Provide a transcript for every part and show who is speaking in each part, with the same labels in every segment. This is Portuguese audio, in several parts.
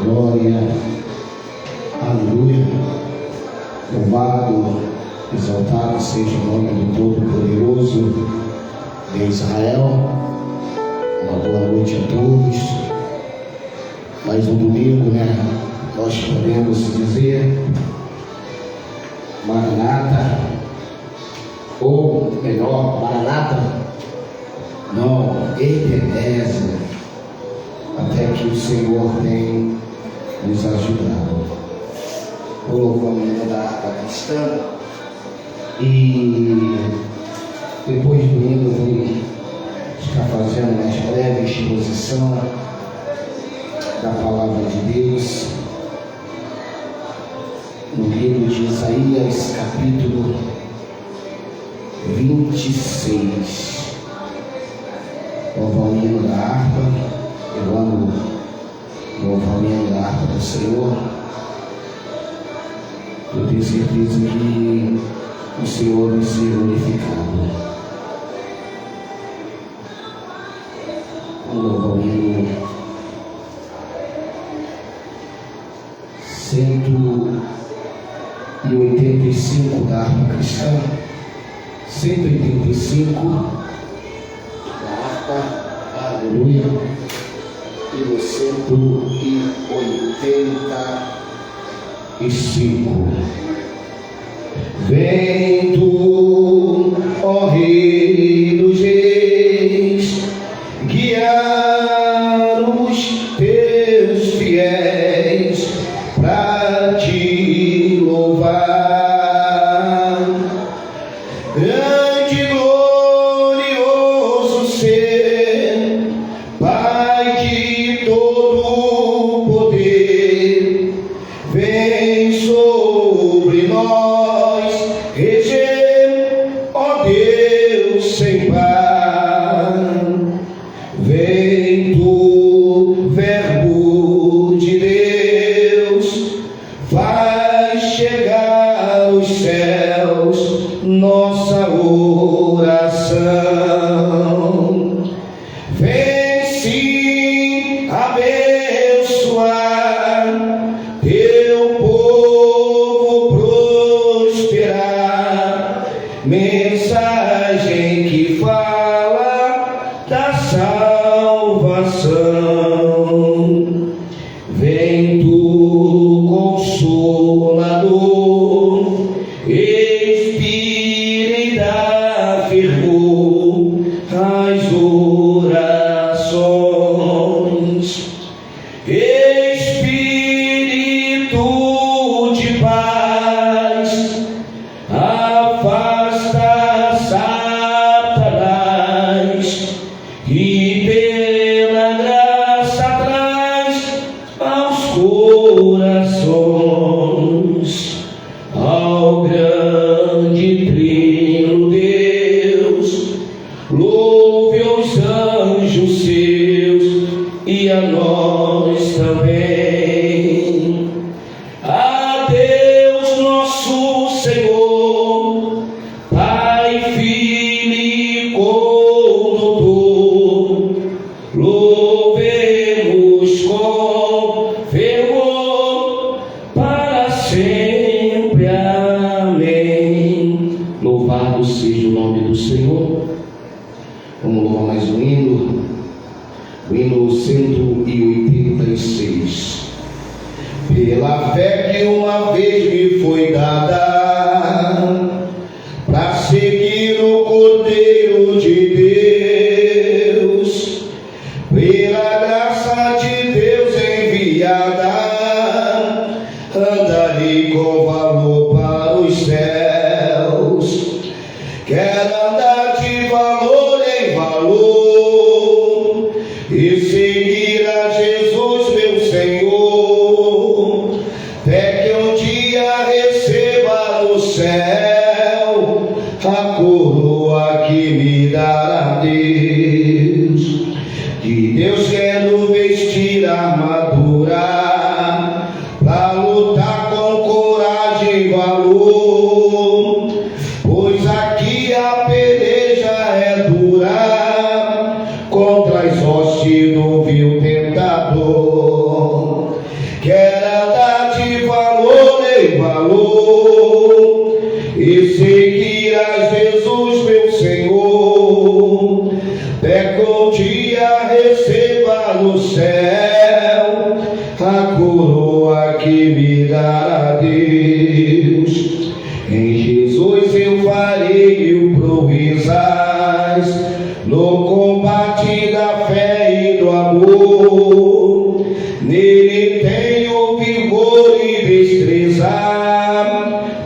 Speaker 1: Glória, aleluia. Louvado, exaltado seja o nome do Todo-Poderoso de Israel. Uma boa noite a todos. Mais um domingo, nós podemos dizer Maranata, ou melhor, Maranata, não, Ebenezer, até que o Senhor tem nos ajudado. Colocamos da água cristã e depois do hino vou estar fazendo uma breve exposição da palavra de Deus no livro de Isaías, capítulo 26. Louva o hino da harpa. Eu amo louvar o hino da harpa do Senhor. Eu tenho certeza que o Senhor vai ser glorificado. Vamos louvar o hino 185 da harpa cristã. 185 da harpa, aleluia. E no 185. Vem tu, ó Rei dos Reis, guiar os teus fiéis pra te louvar. Grande e glorioso ser, Pai de todo poder, vem sobre nós reger, ó Deus sem par. Vem tu, Verbo de Deus, faz chegar aos céus nossa oração. Vem sim abençoar teu povo, prosperar, mensagem que fala da salvação. Vem tu, Consolador, Espírita firmou as orações. Espírito de paz, afasta Satanás e pela graça traz aos corações ao grande trino Deus. Louve os anjos seus e a nós também. A Deus nosso Senhor, Pai, Filho e Condutor, louvemos com fervor para sempre. Amém. Louvado seja o nome do Senhor. Vamos louvar mais um hino, o hino 186. Pela fé que uma vez me foi dada, para seguir o Cordeiro de Deus, pela graça de Deus enviada, andarei com valor para os céus. Quero andar de valor em valor e seguir a Jesus meu Senhor, até que um dia receba no céu a coroa que me dará Deus. De Deus quero vestir a armadura pra lutar com coragem e valor, pois aqui a peleja é dura contra as hostes do vil tentador. que um dia receba no céu a coroa que me dará Deus. Em Jesus eu farei mil proezas, no combate da fé e do amor. Nele tenho vigor e destreza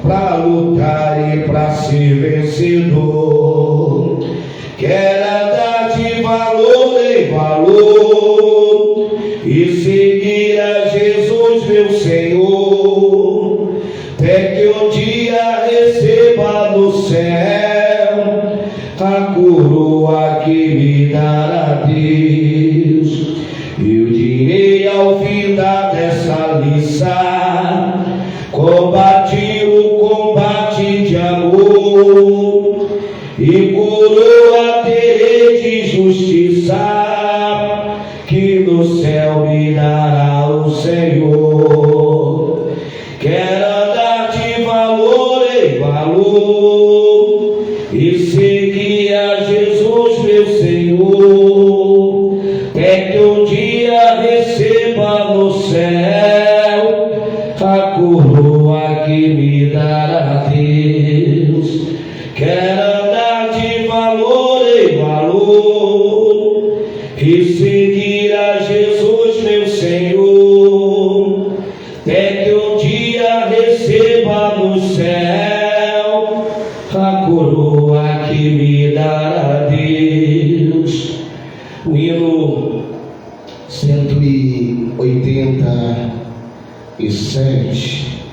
Speaker 1: para lutar e para ser vencedor. Quero andar de valor em valor e seguir a Jesus meu Senhor, até que um dia receba no céu a coroa que me dará Deus. Eu direi ao fim dessa liça, combati o combate de amor, e coroa terei de justiça, que no céu me dará o Senhor. Quero andar de valor em valor e seguir a Jesus meu Senhor, até que um dia receba no céu a coroa que me dará Deus. Quero andar de valor em valor e seguir a Jesus meu Senhor, até que um dia receba no céu a coroa que me dará Deus. O hino 187.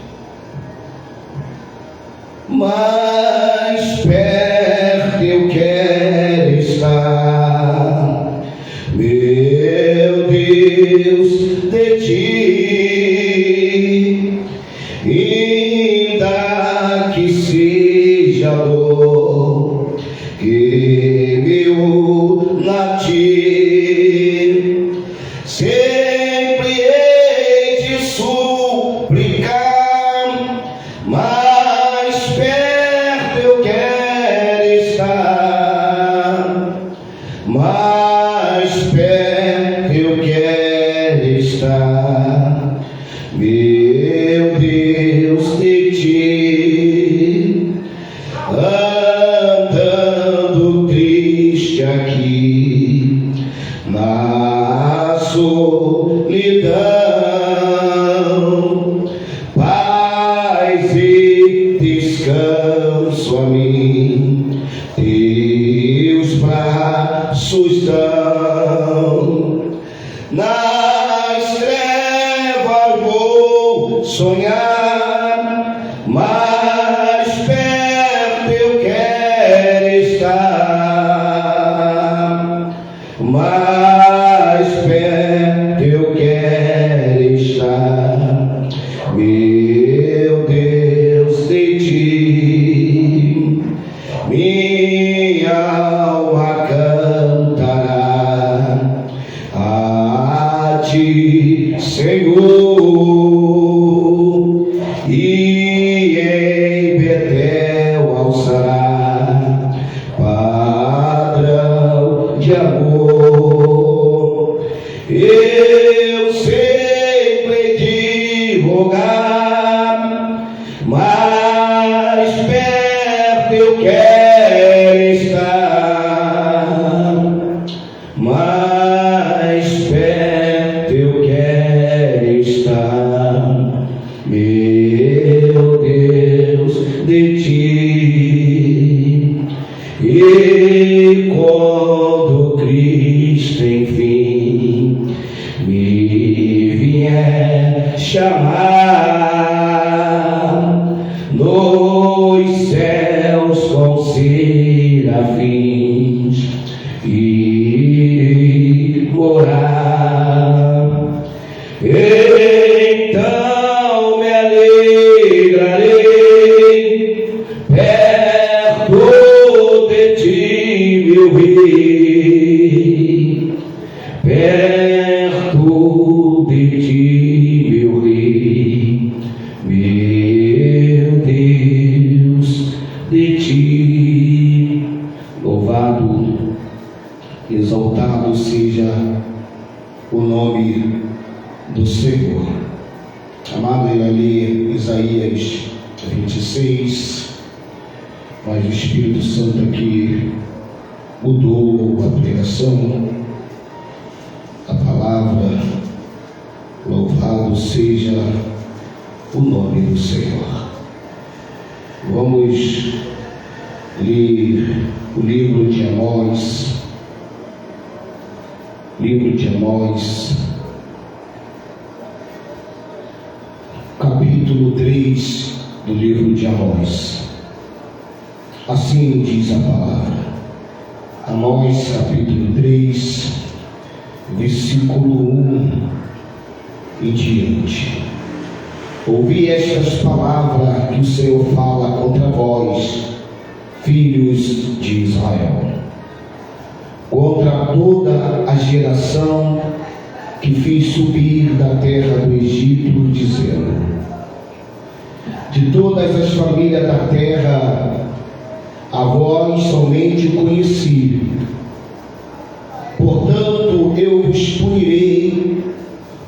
Speaker 1: Mais perto eu quero estar, meu Deus, de ti, ainda que seja dor que meu latir, sempre hei de suplicar. Mais perto eu quero estar, mais perto eu quero estar, meu Deus, de ti, andando triste aqui na solidão, paz e descanso a mim teus braços dão. Nas trevas vou sonhar, mais perto eu quero estar, mais perto eu quero estar, meu Deus, de ti. Minha alma cantará a ti, Senhor, e em Betel alçará padrão de amor. Eu sempre de rogar, mais perto eu quero estar, mais perto eu quero estar, meu Deus, de ti. E quando Cristo enfim me vier chamar nos céus com serafins e morar, então me alegrarei perto de ti, meu Rei, perto de ti, meu Rei, meu Deus, de ti. Louvado Exaltado seja o nome do Senhor. Amado, ele ali, Isaías 26, mas o Espírito Santo aqui mudou a pregação, a palavra. Louvado seja o nome do Senhor. Vamos ler o livro de Amós. Livro de Amós, capítulo 3 do livro de Amós. Assim diz a palavra. Amós, capítulo 3, versículo 1 em diante. Ouvi estas palavras que o Senhor fala contra vós, filhos de Israel, contra toda a geração que fiz subir da terra do Egito, dizendo: de todas as famílias da terra, a vós somente conheci. Portanto, eu vos punirei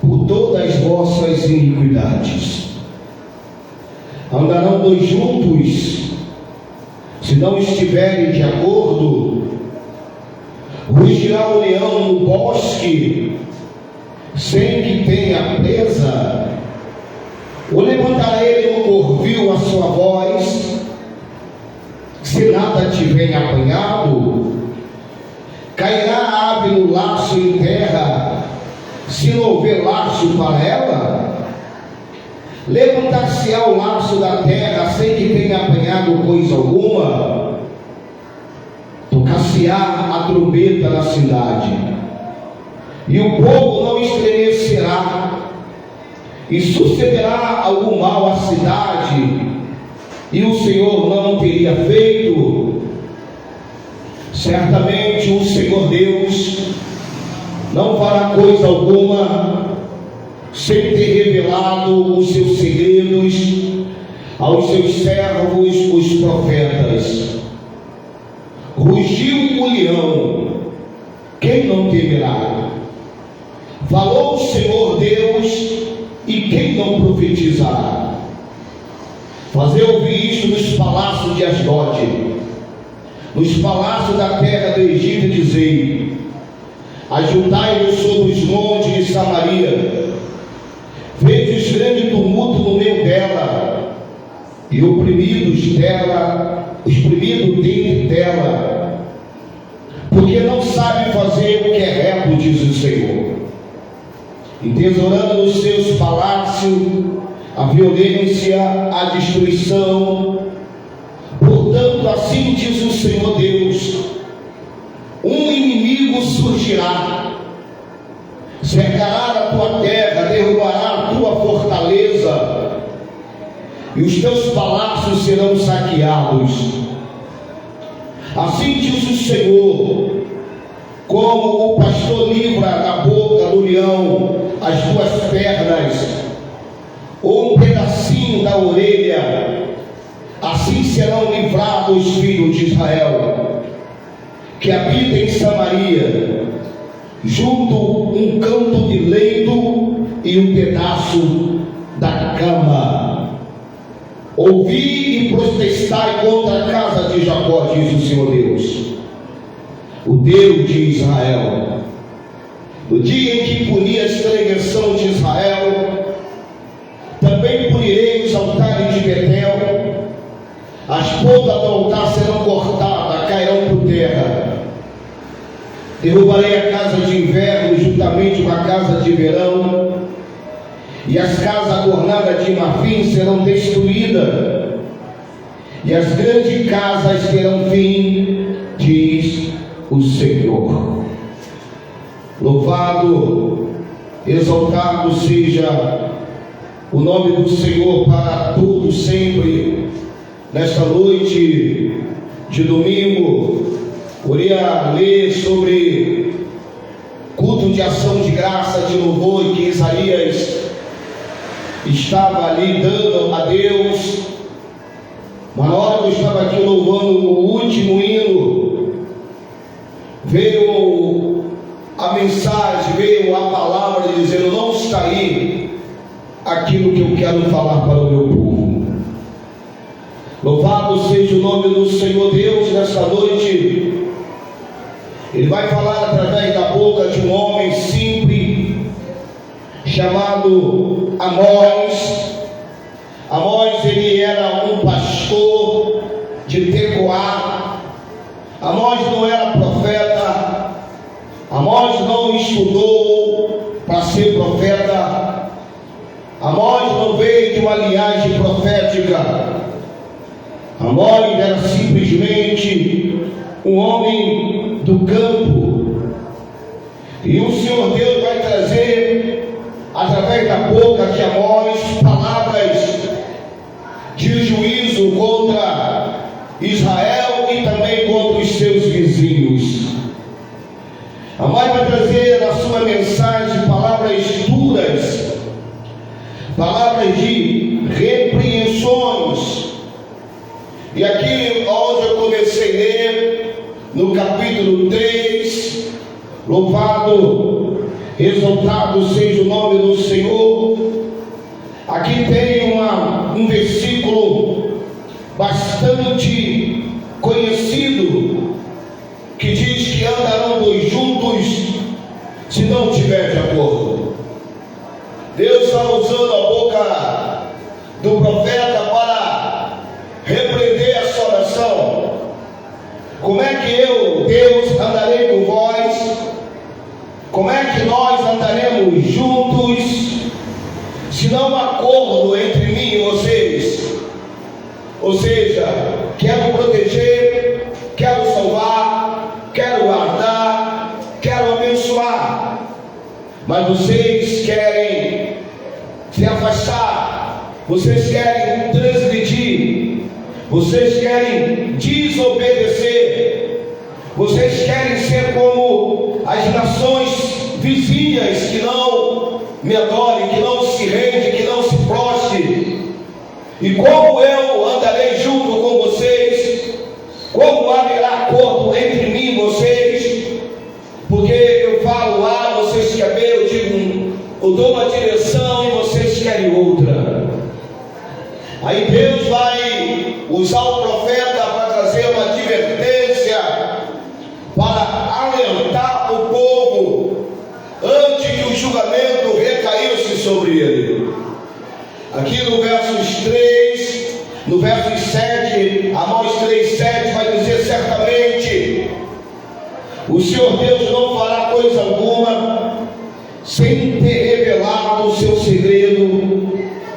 Speaker 1: por todas as vossas iniquidades. Andarão dois juntos, se não estiverem de acordo. Rugirá o leão no bosque, sem que tenha presa. Ou levantará ele no corvil a sua voz, se nada tiver apanhado. Cairá a ave no laço em terra, se não houver laço para ela. Levantar-se-á o laço da terra, sem que tenha apanhado coisa alguma. Tocar-se-á a trombeta na cidade, e o povo não estremecerá. E sucederá algum mal à cidade, e o Senhor não teria feito. Certamente o Senhor Deus não fará coisa alguma sem ter revelado os seus segredos aos seus servos, os profetas. Rugiu o leão, quem não temerá? Falou o Senhor Deus, e quem não profetizará? Fazei ouvir isto nos palácios de Asdod, nos palácios da terra do Egito, dizei: ajuntai-vos sobre os montes de Samaria, vedes grande tumulto no meio dela, e oprimidos dentre dela, porque não sabe fazer o que é reto, diz o Senhor, entesourando nos seus palácios a violência, a destruição. Portanto, assim diz o Senhor Deus: um inimigo surgirá, cercará a tua terra, derrubará a tua fortaleza, e os teus palácios serão saqueados. Assim diz o Senhor: como o pastor livra da boca do leão as duas pernas, ou um pedacinho da orelha, assim serão livrados os filhos de Israel, que habitam em Samaria, junto um canto de leito e um pedaço da cama. Ouvi e protestai contra a casa de Jacó, diz o Senhor Deus, o Deus de Israel. No dia em que puni a transgressão de Israel, também punirei os altares de Betel. As pontas do altar serão cortadas, cairão por terra. Derrubarei a casa de inverno juntamente com a casa de verão, e as casas adornadas de marfim serão destruídas, e as grandes casas terão fim, diz o Senhor. Louvado, exaltado seja o nome do Senhor para todo sempre. Nesta noite de domingo, queria ler sobre culto de ação de graça, de louvor, que Isaías estava ali dando a Deus. Mas na hora que eu estava aqui louvando o último hino, veio a mensagem, veio a palavra dizendo: não está aí aquilo que eu quero falar para o meu povo. Louvado seja o nome do Senhor Deus. Nesta noite Ele vai falar através da boca de um homem simples chamado Amós. Amós, ele era um pastor de Tecoá. Amós não era profeta. Amós não estudou para ser profeta. Amós não veio de uma linhagem profética. Amós era simplesmente um homem do campo. E o Senhor Deus vai trazer, através da boca de Amós, palavras de juízo contra Israel e também contra os seus vizinhos. Amós vai trazer na sua mensagem palavras duras, palavras de repreensões. E aqui onde eu comecei a ler, no capítulo 3, louvado, exaltado seja o nome do Senhor. Aqui tem um versículo bastante conhecido, que diz que andarão dois juntos se não tiver de acordo. Deus está usando a boca do profeta para repreender a sua nação. Como é que eu, Deus, andarei com vós? Como é que nós andaremos juntos se não há acordo entre mim e vocês? Ou seja, quero proteger, quero salvar, quero guardar, quero abençoar, mas vocês querem se afastar, vocês querem transgredir, vocês querem desobedecer, vocês querem ser como as nações vizinhas que não me adorem, que não se rendem, que não se prostem. E como eu andarei junto com vocês? Como haverá acordo entre mim e vocês? Porque eu falo A, vocês querem B, eu digo, eu dou uma direção e vocês querem outra. Aí Deus vai usar o profeta para trazer uma advertência, para alertar o povo antes que o julgamento recaísse sobre ele. Aqui no versos 3, no verso 7, Amós 3:7 vai dizer: certamente o Senhor Deus não fará coisa alguma sem ter revelado o seu segredo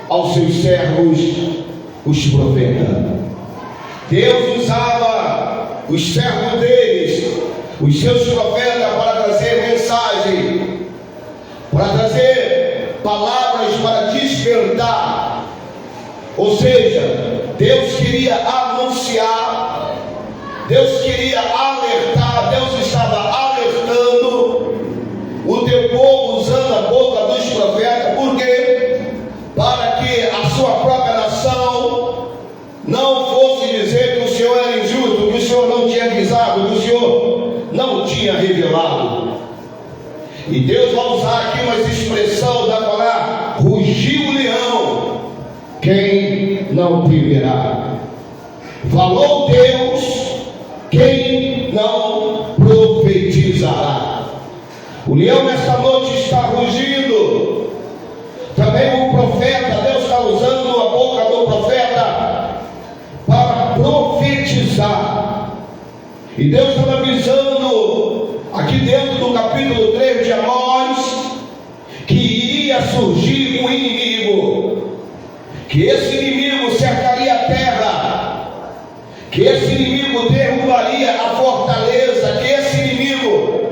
Speaker 1: aos seus servos, os profetas. Deus usava os servos deles, os seus profetas, para trazer mensagem, para trazer palavras para despertar. Ou seja, Deus queria anunciar, Deus queria alertar, Deus estava alertando o teu povo usando a boca dos profetas. Por quê? Para que a sua própria nação não fosse dizer que o Senhor era injusto, que o Senhor não tinha avisado, que o Senhor não tinha revelado. E Deus vai usar aqui uma expressão da palavra: rugiu o leão, quem não temerá? Falou Deus, quem não profetizará? O leão nesta noite está rugindo. Também o profeta, Deus está usando a boca do profeta para profetizar. E Deus está avisando aqui dentro do capítulo 3 de Amós que iria surgir um inimigo, que esse inimigo cercaria a terra, que esse inimigo derrubaria a fortaleza, que esse inimigo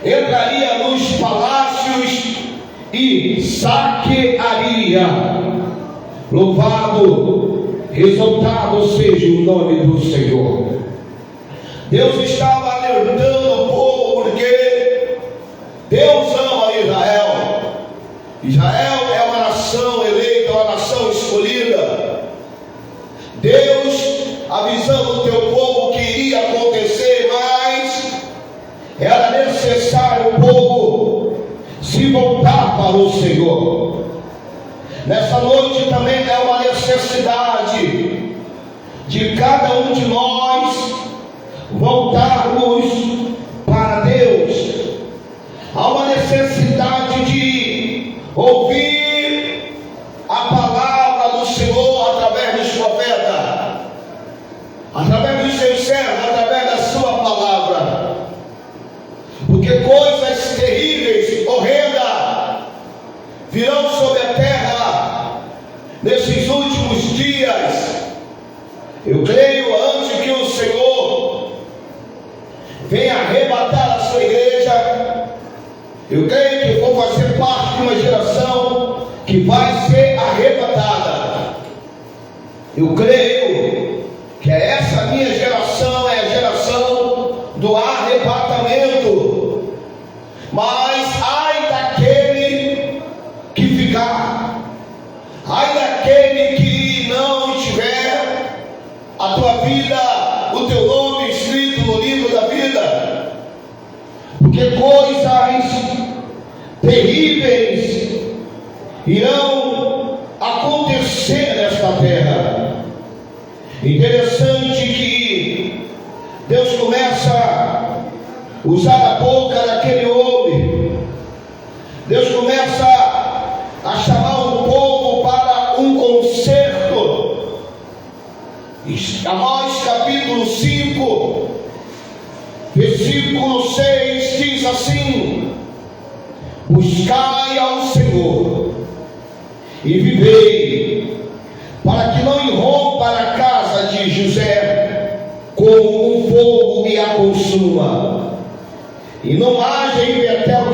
Speaker 1: entraria nos palácios e saquearia. Louvado, exaltado seja o nome do Senhor. Deus estava alertando o povo, porque Deus ama Israel. Israel é uma nação eleita, uma nação escolhida. Deus avisando o teu povo que iria acontecer, mas povo se voltar para o Senhor. Nessa noite também é uma necessidade de cada um de nós voltarmos para Deus. Há uma necessidade de ouvir a palavra do Senhor através dos profetas, através dos seus servos, através da sua palavra, porque coisas terríveis, horrendas, virão sobre a terra nesses últimos dias. Eu creio, antes que o Senhor venha arrebatar a sua igreja, eu creio que eu vou fazer parte de uma geração que vai ser arrebatada. Eu creio que essa minha geração é a geração do arrebatamento. Mas ai daquele que ficar, ai daquele que não tiver a tua vida, o teu nome escrito no livro da vida, porque coisas terríveis irão acontecer nesta terra. Interessante que Deus começa a usar a boca daquele homem. Deus começa a chamar o povo para um concerto. Amós capítulo 5, versículo 6 diz assim: buscai ao Senhor e vivei, para que não irrompa a casa de José como um fogo e a consuma, e não haja em Betel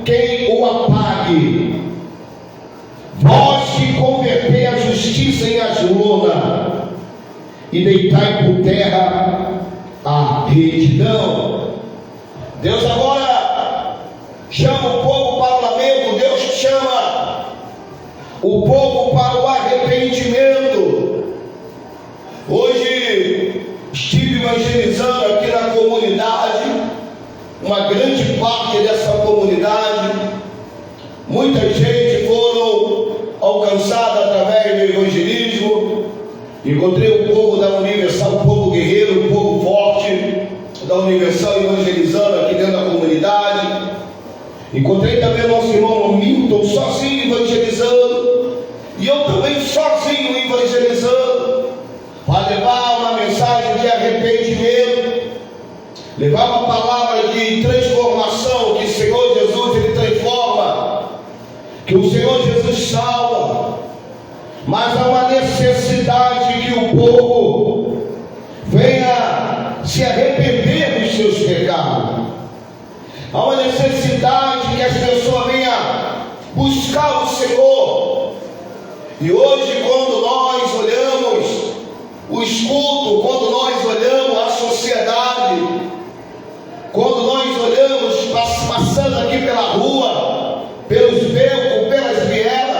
Speaker 1: quem o apague. Vós que convertei a justiça em Asmona e deitai por terra a retidão. Deus agora chama o povo para o lamento. Deus chama o povo para o arrependimento. Hoje estive evangelizando aqui na comunidade, uma grande parte dessa comunidade, muita gente foram alcançada através do evangelismo. Encontrei o povo da Universal, o povo guerreiro, o povo forte da Universal evangelizando aqui dentro da comunidade. Encontrei também nosso irmão Milton sozinho evangelizando, e eu também sozinho evangelizando, para levar uma mensagem de arrependimento, levar uma palavra de transformação, que o Senhor Jesus Ele transforma, que o Senhor Jesus salva. Mas há uma necessidade que o povo venha se arrepender dos seus pecados. Há uma necessidade que as pessoas venham buscar o Senhor. E hoje, quando nós olhamos os cultos, quando nós olhamos a sociedade, quando nós olhamos passando aqui pela rua, pelos becos, pelas vielas,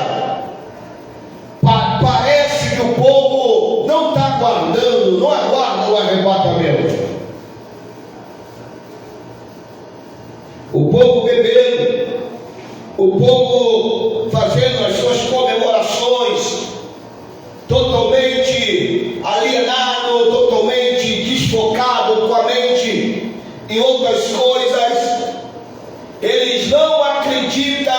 Speaker 1: parece que o povo não está aguardando, não aguarda o arrebatamento. O povo bebendo, o povo fazendo as suas comemorações, totalmente alienado, totalmente desfocado, com a mente em outras coisas. Eles não acreditam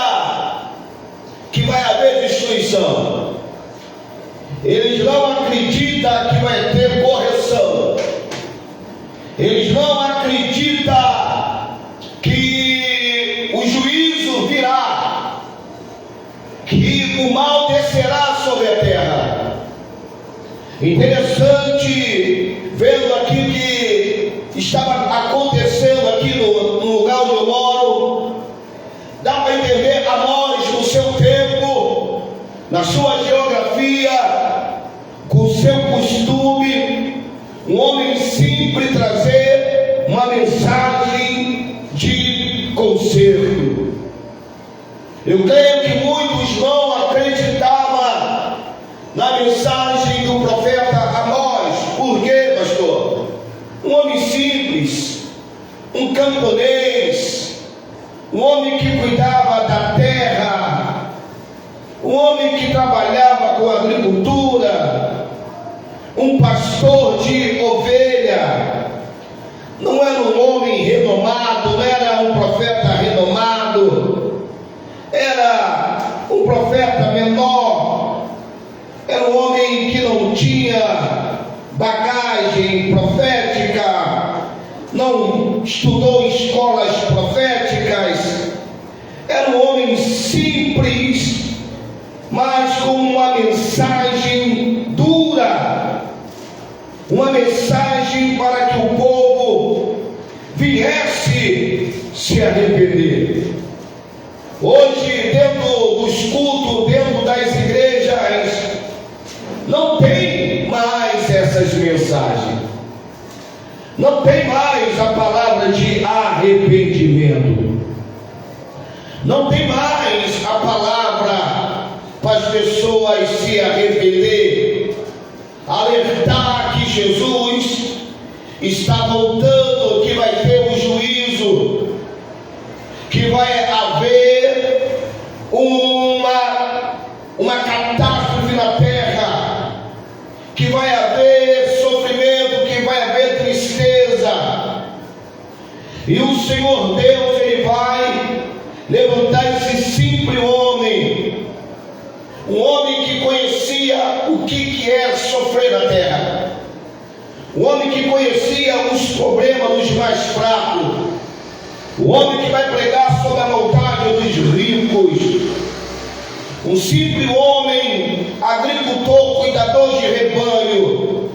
Speaker 1: que vai haver destruição. Eles não acreditam que vai ter correção. Eles não acreditam que o juízo virá, que o mal descerá sobre a terra. Interessante, vendo aqui que estava acontecendo aqui no lugar onde eu moro, dá para entender Amós no seu tempo, na sua geografia, com o seu costume, um homem simples trazer uma mensagem de conserto. Eu creio que muitos não acreditavam na mensagem do profeta Amós. Por quê, pastor? Um homem simples, um camponês, um homem que cuidava da terra, um homem que trabalhava com agricultura, um pastor de ovelha. Não era um homem renomado, não era um profeta renomado, era um profeta menor, era um homem que não tinha bagagem profética, não estudou em escolas proféticas, era um homem simples, mas com uma mensagem dura, uma mensagem para que o povo viesse se arrepender. Hoje, dentro dos cultos, dentro das igrejas, não tem mais essas mensagens, não tem mais a palavra de arrependimento, não tem mais a palavra para as pessoas se arrepender, alertar que Jesus está voltando, que vai ter um juízo, que vai haver uma catástrofe na terra, que vai haver sofrimento, que vai haver tristeza, e o Senhor Deus, Ele vai levantar esse simples homem, um homem que conhecia o que é sofrer na terra, um homem que conhecia os problemas dos mais fracos, o homem que vai pregar sobre a maldade dos ricos, um simples homem, agricultor, cuidador de rebanho.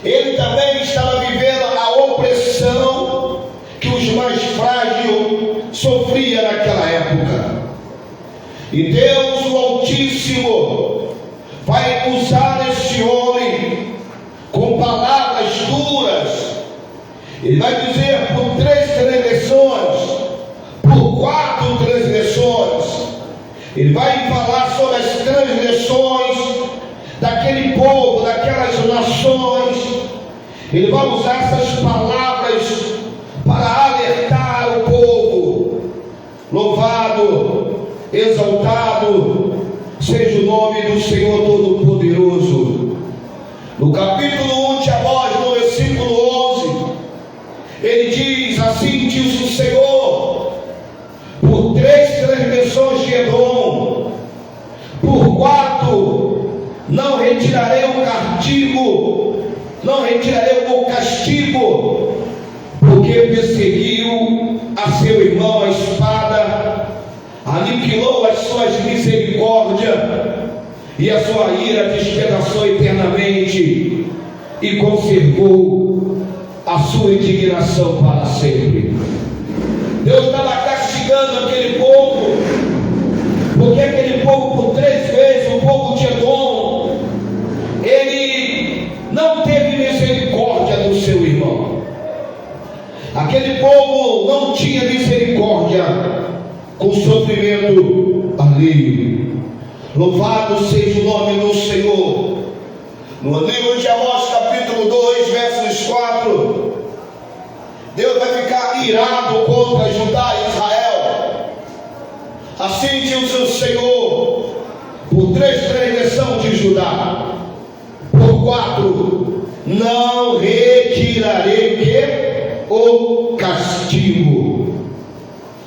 Speaker 1: Ele também estava vivendo a opressão que os mais frágeis sofriam naquela época. E Deus, o Altíssimo, vai usar este homem com palavras duras. Ele vai dizer: por 3 transgressões, por 4 transgressões. Ele vai falar sobre as transgressões daquele povo, daquelas nações. Ele vai usar essas palavras para alertar o povo. Louvado, exaltado seja o nome do Senhor Todo-Poderoso. No capítulo 1 de Amós, no versículo 11, ele diz: assim diz o Senhor, por 3 transgressões de Edom, por 4 não retirarei o castigo, não retirarei o castigo, porque perseguiu a seu irmão a espada, aniquilou as suas misericórdias, e a sua ira despedaçou eternamente, e conservou a sua indignação para sempre. Deus estava castigando aquele povo, porque aquele povo, por 3 vezes, o povo de Edom, ele não teve misericórdia do seu irmão. Aquele povo não tinha misericórdia com o sofrimento alheio. Louvado seja o nome do Senhor. No livro de Amós, capítulo 2, versos 4, Deus vai ficar irado contra Judá e Israel. Assim diz o Senhor: por 3 transgressões de Judá, por 4 não retirarei o castigo,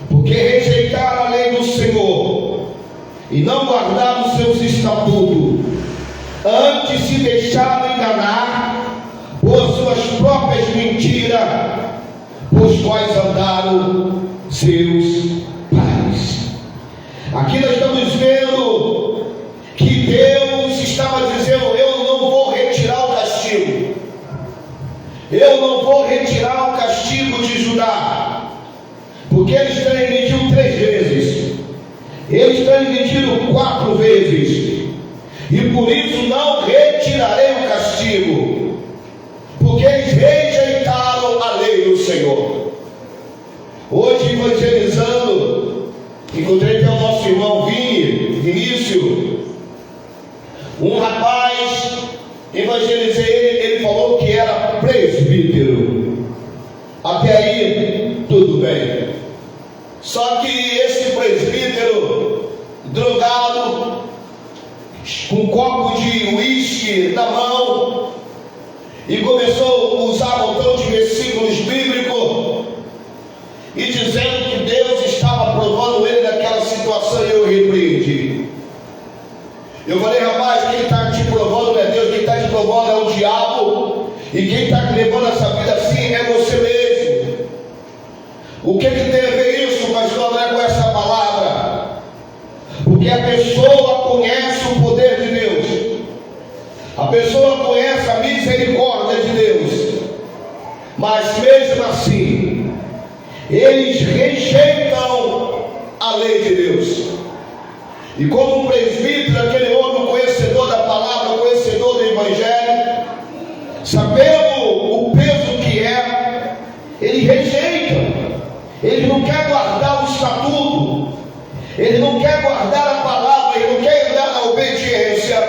Speaker 1: porque rejeitaram a lei do Senhor e não guardaram os seus estatutos, antes se deixaram enganar por suas próprias mentiras, os quais andaram seus pais. Aqui nós estamos vendo que Deus estava dizendo: eu não vou retirar o castigo, eu não vou retirar o castigo de Judá, porque eles transgrediram 3 vezes, eles transgrediram 4 vezes, e por isso não retirarei o castigo, porque eles rejeitaram a lei do Senhor. Hoje, evangelizando, encontrei até o nosso irmão Vinícius, um rapaz, evangelizei ele falou que era presbítero. Até aí, tudo bem. Só que esse presbítero, drogado, com um copo de uísque na mão, e começou a usar um montão de versículos bíblicos, e dizendo que Deus estava provando ele naquela situação, e eu repreendi. Eu falei: rapaz, quem está te provando não é Deus, quem está te provando é o diabo, e quem está levando essa vida assim é você mesmo. O que tem a ver isso, pastor André, com essa palavra? Porque a pessoa conhece o poder de Deus, a pessoa conhece a misericórdia de Deus, mas mesmo assim eles rejeitam a lei de Deus. E como um presbítero, aquele homem conhecedor da palavra, conhecedor do evangelho, sabendo o peso que é, ele rejeita. Ele não quer guardar o estatuto, ele não quer guardar a palavra, ele não quer andar na obediência.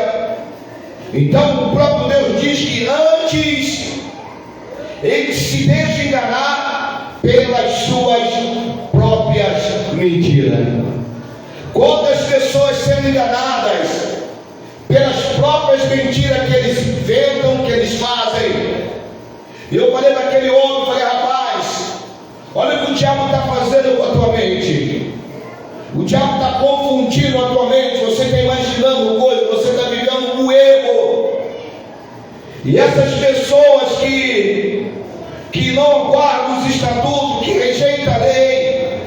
Speaker 1: Então o próprio Deus diz que antes ele se deixa enganar pelas suas próprias mentiras. Quando as pessoas sendo enganadas pelas próprias mentiras que eles inventam, que eles fazem, eu falei para aquele homem, falei: rapaz, olha o que o diabo está fazendo com a tua mente. O diabo está confundindo a tua mente. Você está imaginando coisas, você está vivendo um erro. E essas pessoas que não guardam os estatutos, que rejeitam a lei,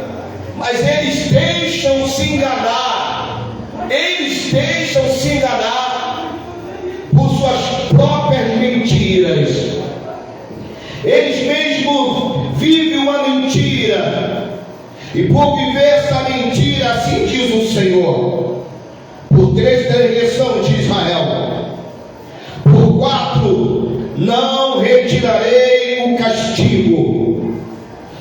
Speaker 1: mas eles deixam se enganar. Eles deixam se enganar por suas próprias mentiras. Eles mesmos vivem uma mentira, e por viver essa mentira, assim diz o Senhor: por 3, transgressão de Israel; por 4, não retirarei o castigo,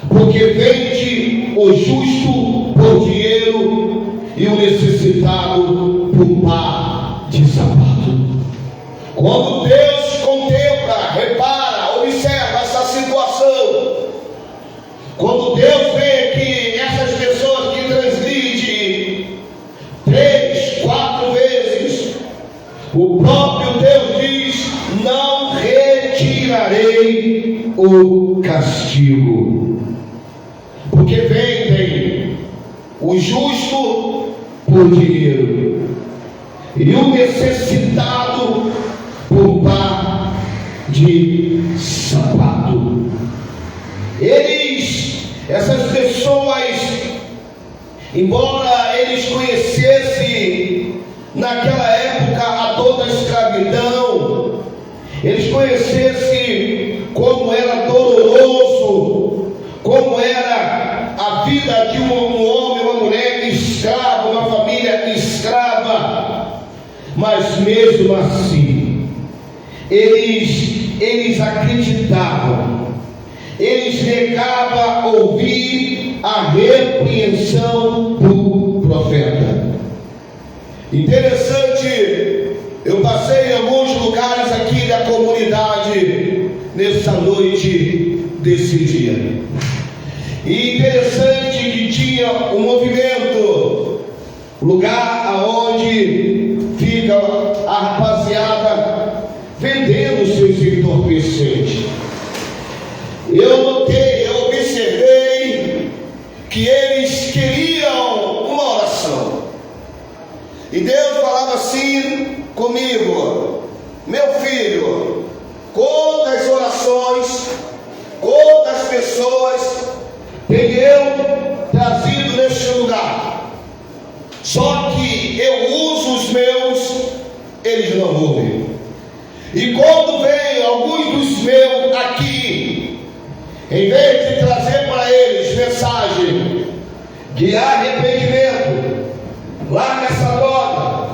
Speaker 1: porque vende o justo por dinheiro e o necessitado por par de sapato. Quando Deus contempla, repara, observa essa situação, quando Deus vê que essas pessoas que transgridem 3, 4 vezes, o próprio Deus diz: não retirarei o castigo, porque vendem o justo por dinheiro e o necessitado por par de sapato. Essas pessoas, embora eles conhecessem naquela época a dor da escravidão, eles conhecessem como era doloroso, como era a vida de um homem, uma mulher escrava, uma família escrava, mas mesmo assim, eles acreditavam, eles negavam ouvir a repreensão do profeta. Interessante, eu passei em alguns lugares aqui da comunidade nessa noite desse dia, e interessante que tinha um movimento, lugar aonde fica a rapaziada vendendo seus entorpecentes. Eu notei, eu observei que eles queriam uma oração, e Deus falava assim comigo: meu filho, quantas orações, quantas pessoas tenho eu trazido neste lugar, só que eu uso os meus, eles não ouvem. E quando vem alguns dos meus aqui, em vez de trazer para eles mensagem de arrependimento, larga essa droga,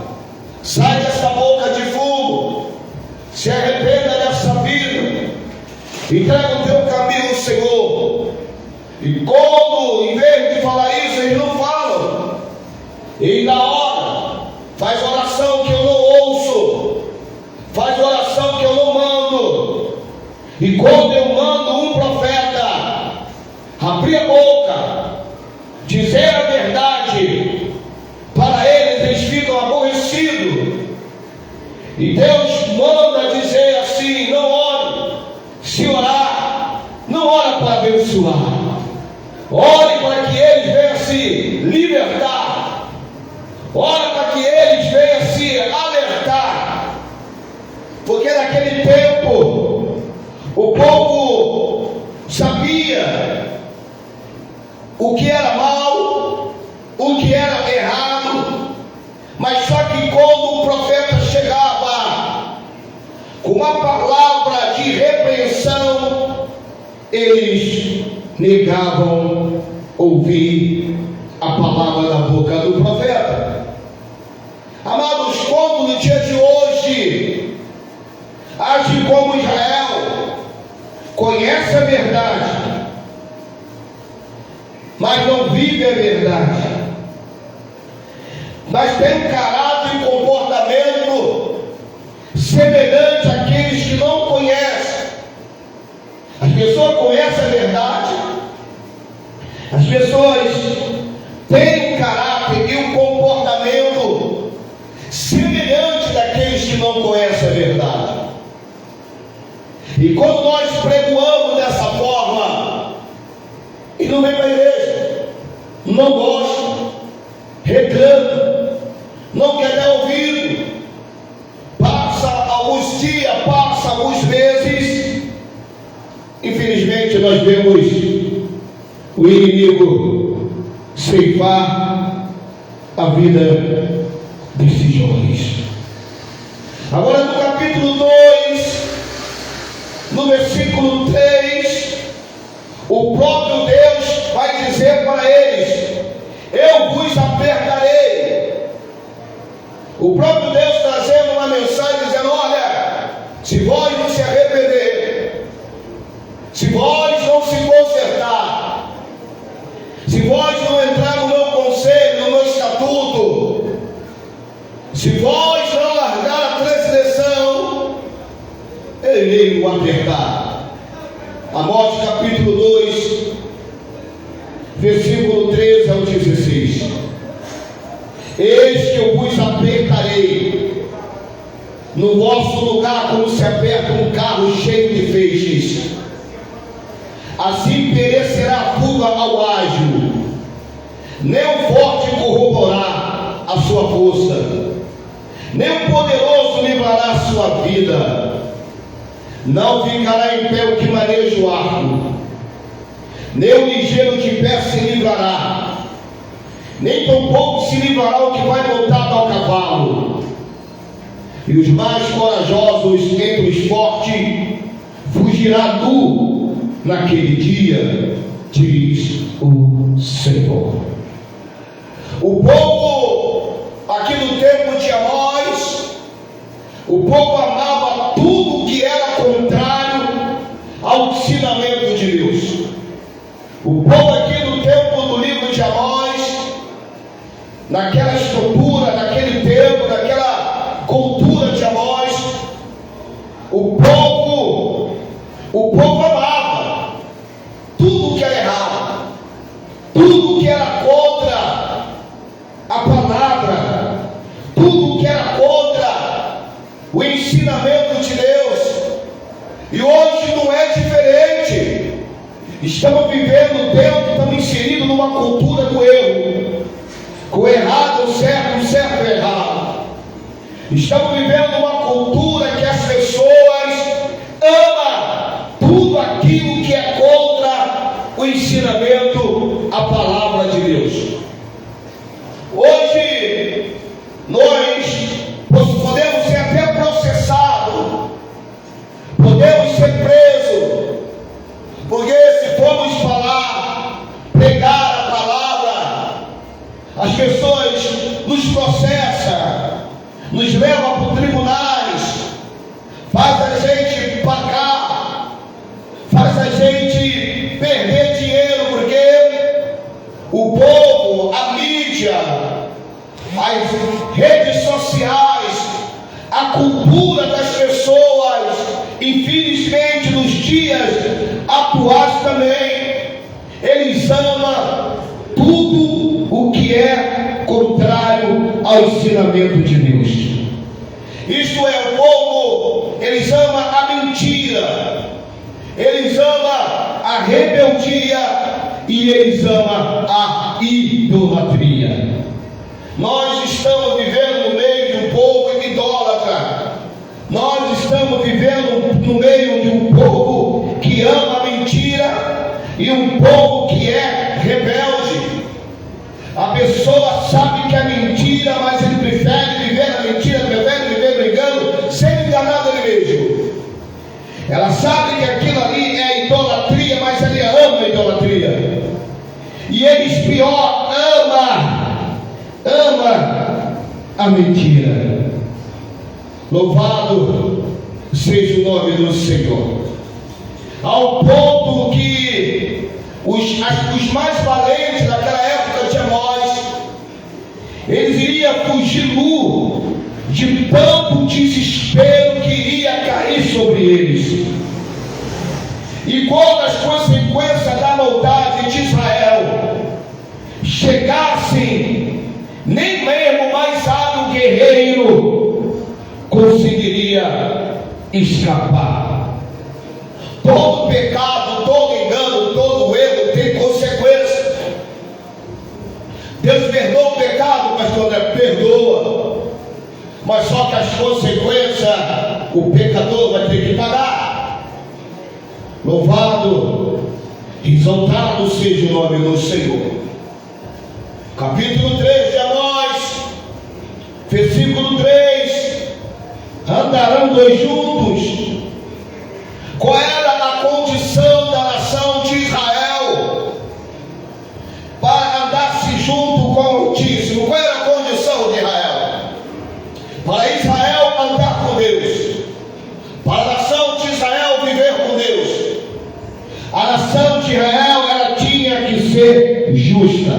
Speaker 1: sai dessa boca de fumo, se arrependa dessa vida, entrega o teu caminho ao Senhor. E quando, em vez de falar isso, eles não falam, e na hora faz oração que eu não ouço, faz oração que eu não mando. E quando eu mando um profeta abrir a boca, dizer o que era mal, o que era errado, mas só que quando o profeta chegava com uma palavra de repreensão, eles negavam ouvir a palavra da boca do profeta. Amados, como no dia de hoje age como Israel, conhece a verdade, mas não vive a verdade, mas tem um caráter e comportamento semelhante àqueles que não conhecem. As pessoas conhecem a verdade, as pessoas têm um caráter e um comportamento semelhante daqueles que não conhecem a verdade. E quando nós pregoamos dessa forma, e não vem para a igreja, não gosta, reclama, não quer dar ouvido, passa alguns dias, passa alguns meses, infelizmente nós vemos o inimigo ceifar a vida desses jovens. Agora no capítulo 2, no versículo 3, o próprio Deus vai dizer para eles: eu vos apertarei. O próprio Deus trazendo uma mensagem dizendo: olha, se vós não se arrepender, se vós não se consertar, se vós não entrar no meu conselho, no meu estatuto, se vós não largar a transgressão, eu irei o apertar. Amós capítulo 2, versículo 13 ao 16. Eis que eu vos apertarei no vosso lugar, como se aperta um carro cheio de feixes. Assim perecerá a fuga ao ágil, nem o forte corroborará a sua força, nem o poderoso livrará a sua vida. Não ficará em pé o que maneja o arco, nem o ligeiro de pé se livrará, nem tampouco se livrará o que vai montado ao cavalo. E os mais corajosos entre os fortes fugirá nu naquele dia, diz o Senhor. O povo aqui no tempo de Amós, o povo amava tudo que era contrário ao ensinamento de Deus. O povo aqui no tempo do livro de Amós, naquela estrutura, naquele tempo, naquela cultura de Amós, o povo amava tudo que era errado, tudo que era contra a palavra, tudo que era contra o ensinamento de Deus. E hoje não é diferente. Estamos vivendo dentro, estamos inseridos numa cultura do erro, com o errado, o certo e o errado. Estamos vivendo uma cultura que as pessoas amam tudo aquilo que é contra o ensinamento, a palavra de Deus. Hoje nós podemos ser até processados, podemos ser presos, porque se formos falar, pregar a palavra, as pessoas nos processam, nos levam para tribunais, faz a gente pagar, faz a gente perder dinheiro, porque o povo, a mídia, as redes sociais, a cultura das pessoas, infelizmente nos dias atuais também, eles amam tudo o que é contrário ao ensinamento de Deus. Isto é, o povo, eles amam a mentira, eles amam a rebeldia e eles amam a idolatria. Nós estamos vivendo no meio de um povo idólatra. Nós estamos vivendo no meio de um povo que ama a mentira e um povo que é rebelde. A pessoa sabe que é mentira, mas ele prefere viver na mentira, prefere viver no engano, sendo enganado ele mesmo. Ela sabe que aquilo ali é idolatria, mas ele ama a idolatria. E eles pior, ama a mentira. Louvado seja o nome do Senhor. Ao ponto que os mais valentes daquela época de Amós, eles iriam fugir nu de tanto desespero que iria cair sobre eles. E quando as consequências da maldade de Israel chegassem, nem mesmo o mais sábio guerreiro conseguiria escapar. Todo pecado, todo engano, todo erro tem consequência. Deus perdoa o pecado, pastor, perdoa. Mas só que as consequências o pecador vai ter que pagar. Louvado, exaltado seja o nome do Senhor. Capítulo 3 de Amós, versículo 3: andarão dois juntos. Qual era a condição da nação de Israel para andar-se junto com o Altíssimo? Qual era a condição de Israel? Para Israel andar com Deus, para a nação de Israel viver com Deus, a nação de Israel ela tinha que ser justa,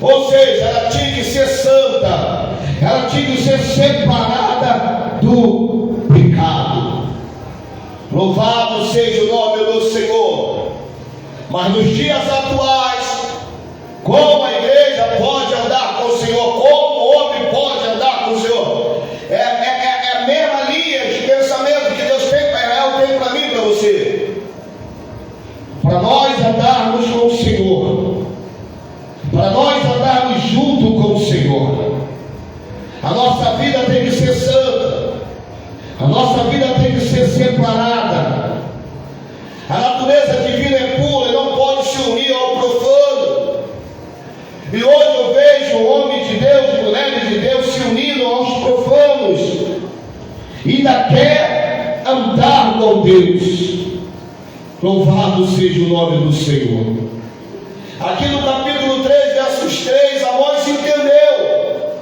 Speaker 1: ou seja, ela tinha que ser santa, ela tinha que ser separada do pecado. Louvado seja o nome do Senhor. Mas nos dias atuais, como a igreja pode andar com o Senhor, como o homem pode andar com o Senhor, é a mesma linha de pensamento que Deus tem para Israel, tem para mim e para você. Para nós andarmos com o Senhor, para nós andarmos junto com o Senhor, a nossa vida tem que ser santa, a nossa vida tem que ser separada. A natureza divina é pura e não pode se unir ao profano. E hoje eu vejo o homem de Deus, mulheres de Deus se unindo aos profanos, e ainda quer andar com Deus. Louvado seja o nome do Senhor. Aqui no capítulo 3, versos 3, Amós entendeu.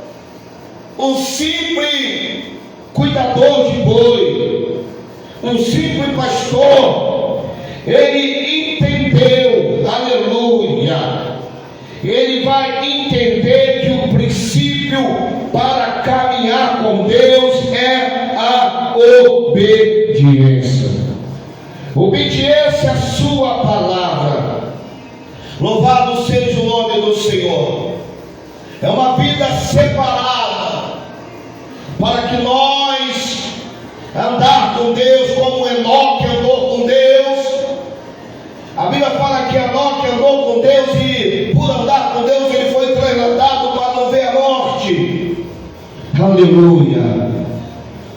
Speaker 1: Um simples cuidador de boi, um simples pastor, ele entendeu, aleluia. Ele vai entender que o princípio para caminhar com Deus é a obediência. Obediência à sua palavra. Louvado seja o nome do Senhor. É uma vida separada, para que nós andar com Deus como Enoque andou com Deus. A Bíblia fala que Enoque andou com Deus e por andar com Deus ele foi trasladado para não ver a morte. Aleluia.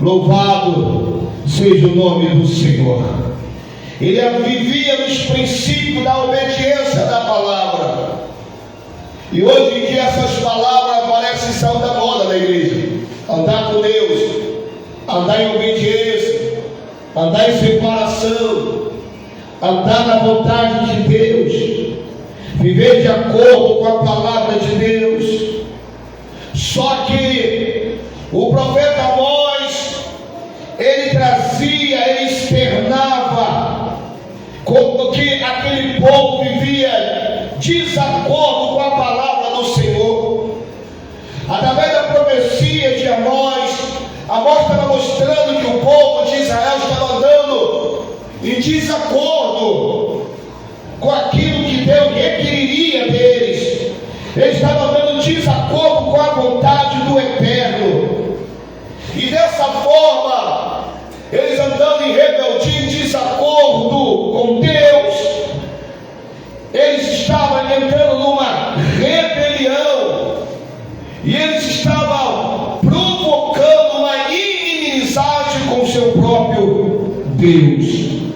Speaker 1: Louvado seja o nome do Senhor. Ele vivia nos princípios da obediência da palavra. E hoje em dia essas palavras parecem ser da moda da igreja. Andar com Deus, andar em obediência, andar em separação, andar na vontade de Deus, viver de acordo com a palavra de Deus. Só que o profeta Amós, ele trazia, ele externava como que aquele povo vivia desacordo com a palavra do Senhor. Através da profecia de Amós, Amós estava mostrando que o povo de Israel estava andando em desacordo com aquilo que Deus requeriria deles. Eles estavam andando em desacordo com a vontade do Eterno. E dessa forma, eles andando em rebeldia, em desacordo com Deus, eles estavam entrando numa rebelião. E eles estavam provocando uma inimizade com o seu próprio Deus.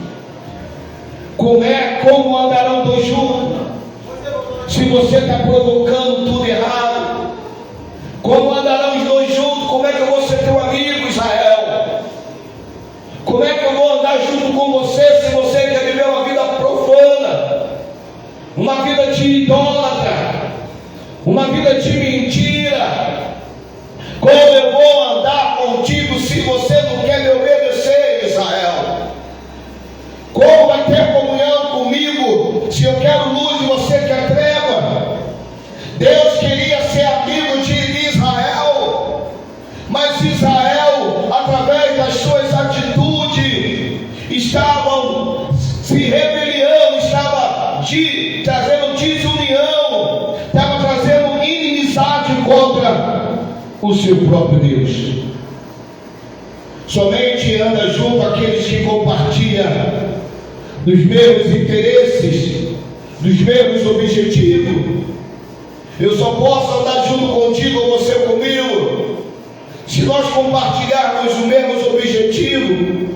Speaker 1: Como andarão dois juntos? Se você está provocando tudo errado, como andarão os dois juntos? Como é que eu vou ser teu amigo, Israel? Como é que eu vou andar junto com você se você quer viver uma vida profana, uma vida de idólatra, uma vida de mentira? Como eu vou andar contigo se você não quer me obedecer, Israel? Como vai ter comunhão comigo se eu quero luz e você quer treva? Deus queria ser amigo de Israel, mas Israel, através das suas atitudes, estavam se rebeliando, estava trazendo desunião, estava trazendo inimizade contra o seu próprio Deus. Somente anda junto aqueles que compartilham dos mesmos interesses, dos mesmos objetivos. Eu só posso andar junto contigo ou você comigo se nós compartilharmos os mesmos objetivos,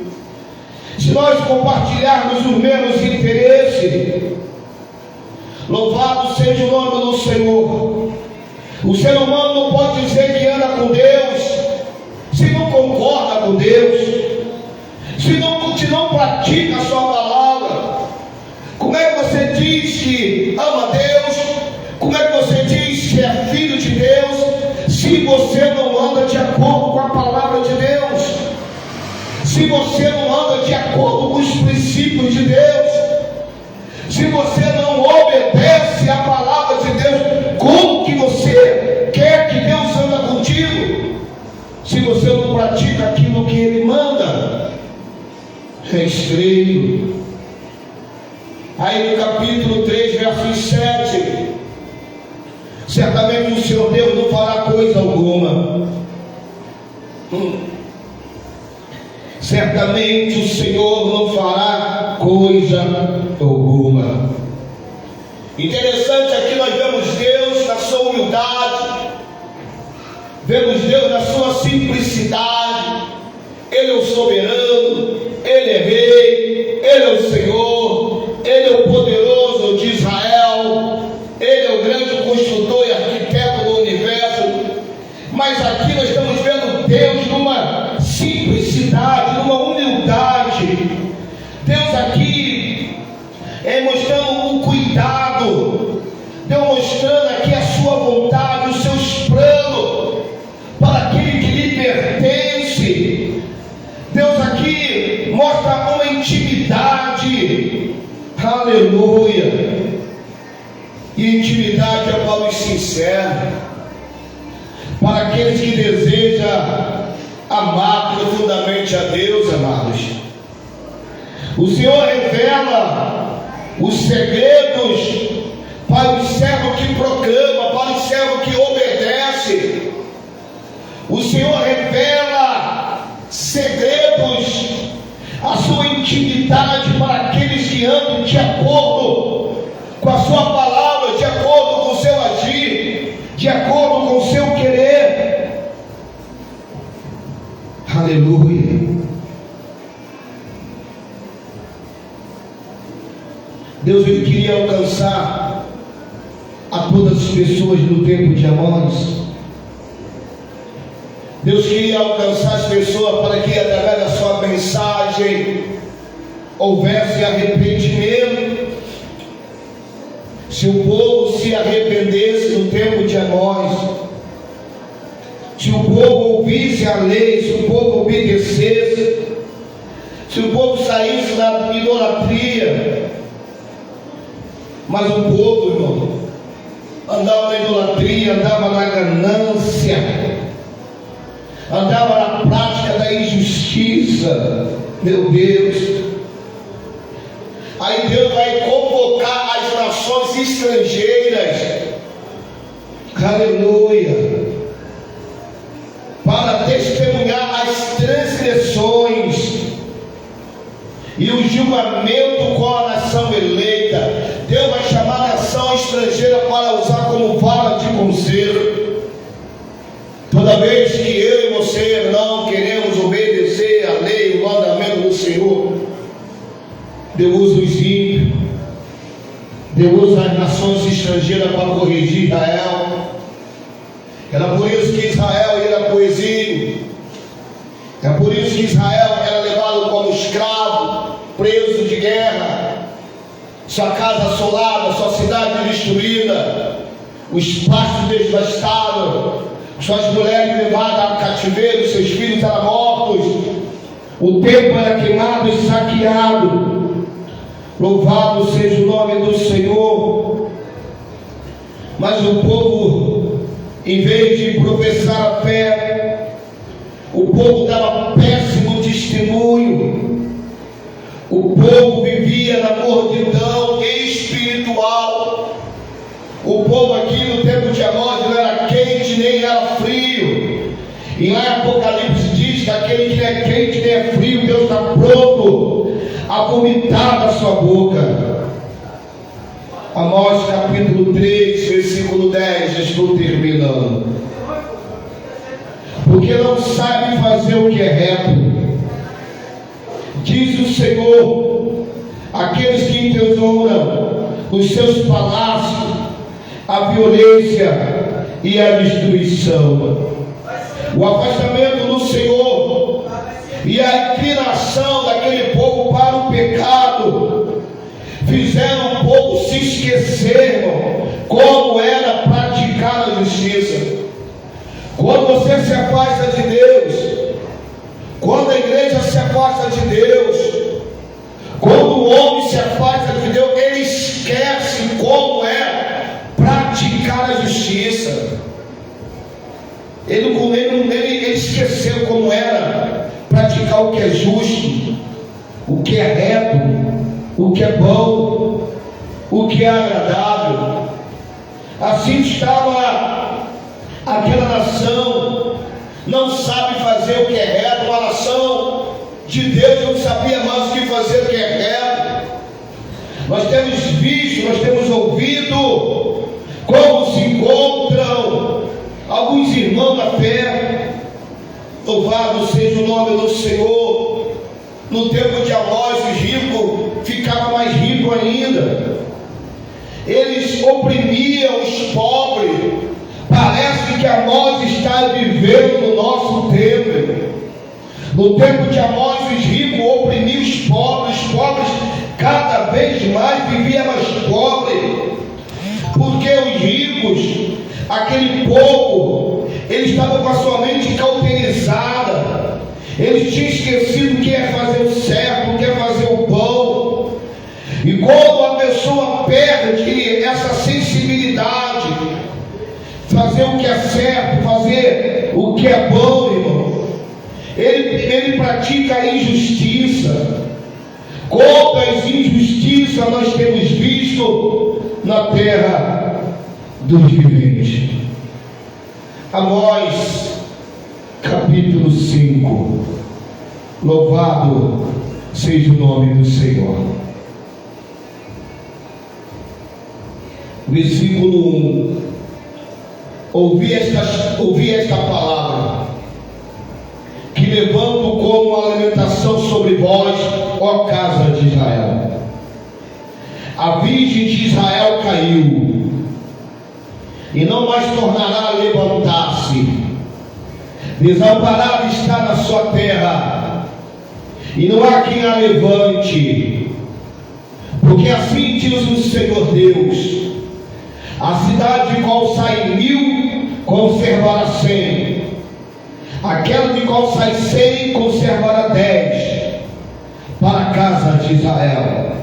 Speaker 1: se nós compartilharmos os mesmos interesses. Louvado seja o nome do Senhor. O ser humano não pode dizer que anda com Deus se não concorda com Deus, se não pratica a sua palavra. Como é que você diz que ama Deus? Como é que você diz que é filho de Deus se você não anda de acordo com a palavra de Deus? Se você não anda de acordo com os princípios de Deus? Se você não obedece a palavra de Deus, como que você quer que Deus anda contigo? Se você não pratica aquilo que Ele manda, é estreito. Aí no capítulo 3, verso 7, certamente o Senhor Deus não fará coisa alguma. Certamente o Senhor não fará coisa alguma. Interessante, aqui nós vemos Deus na sua humildade, vemos Deus na sua simplicidade. Ele é o soberano, Ele é rei, Ele é o Senhor, Ele é o poderoso de Israel, Ele é o grande construtor e arquiteto do universo. Mas aqui nós estamos vendo Deus numa simplicidade, numa humildade. Deus aqui mostrando um cuidado, Deus mostrando aqui a sua vontade, os seus planos para aquele que lhe pertence. Deus aqui mostra uma intimidade, aleluia. E intimidade é para os sinceros, para aqueles que desejam amar profundamente a Deus, amados. O Senhor revela os segredos para os servos que proclamam, para os servos que obedecem. O Senhor revela segredos, a sua intimidade para aqueles que andam de acordo com a sua palavra, de acordo com o seu agir, de acordo com o seu querer. Aleluia. Deus, Ele queria alcançar a todas as pessoas no tempo de Amós. Deus queria alcançar as pessoas para que através da sua mensagem houvesse arrependimento. Se o povo se arrependesse no tempo de Amós, se o povo ouvisse a lei, se o povo obedecesse, se o povo saísse da idolatria. Mas o povo, irmão, andava na idolatria, andava na ganância, andava na prática da injustiça. Meu Deus. Aí Deus vai convocar as nações estrangeiras, aleluia, para testemunhar as transgressões e o julgamento com a nação eleita. Deus vai chamar a nação estrangeira para usar como vara de conselho. Toda vez que eu e você não queremos obedecer a lei, o mandamento do Senhor, Deus usa os ímpios, Deus usa as nações estrangeiras para corrigir Israel. Era por isso que Israel ia para o exílio. É por isso que Israel era levado como escravo, preso de guerra, sua casa assolada, sua cidade destruída, os pastos devastados, suas mulheres levadas ao cativeiro, seus filhos eram mortos, o templo era queimado e saqueado. Louvado seja o nome do Senhor. Mas o povo, em vez de professar a fé, o povo dava péssimo testemunho. O povo vivia na mordidão espiritual. O povo aqui no tempo de Amós não era quente nem era frio. E lá em Apocalipse diz que aquele que não é quente nem é frio, Deus está pronto a vomitar da sua boca. Amós capítulo 3, versículo 10, já estou terminando. Porque não sabe fazer o que é reto, diz o Senhor, aqueles que entesouram nos seus palácios a violência e a destruição. O afastamento do Senhor e a inclinação daquele povo para o pecado fizeram o povo se esquecer como era praticar a justiça. Quando você se afasta de Deus, quando a igreja se afasta de Deus, quando o homem se afasta de Deus, ele esquece como é praticar a justiça. Ele esqueceu como era praticar o que é justo, o que é reto, o que é bom, o que é agradável. Assim estava aquela nação, não sabe fazer o que é reto. Uma nação de Deus não sabia mais o que fazer o que é reto. Nós temos visto, nós temos ouvido como se encontram alguns irmãos da fé. Louvado seja o nome do Senhor. No tempo de Amós, os ricos ficavam mais ricos ainda. Eles oprimiam os pobres. Parece que Amós está vivendo no nosso tempo. No tempo de Amós, os ricos oprimiam os pobres cada vez mais viviam mais pobres. Porque os ricos, aquele povo, eles estavam com a sua mente cauterizada. Eles tinham esquecido o que é fazer o certo, o que é fazer o bom. E quando a pessoa perde essa sensibilidade, fazer o que é certo, fazer o que é bom, irmão, ele pratica a injustiça. Quantas injustiças nós temos visto na terra dos viventes. Amós capítulo 5. Louvado seja o nome do Senhor. Versículo 1. Ouvi esta palavra, que levanto como uma lamentação sobre vós, ó casa de Israel. A virgem de Israel caiu, e não mais tornará a levantar-se. Desamparada está na sua terra, e não há quem a levante. Porque assim diz o Senhor Deus: a cidade de qual sai 1000 conservará 100, aquela de qual sai 100 conservará 10, para a casa de Israel.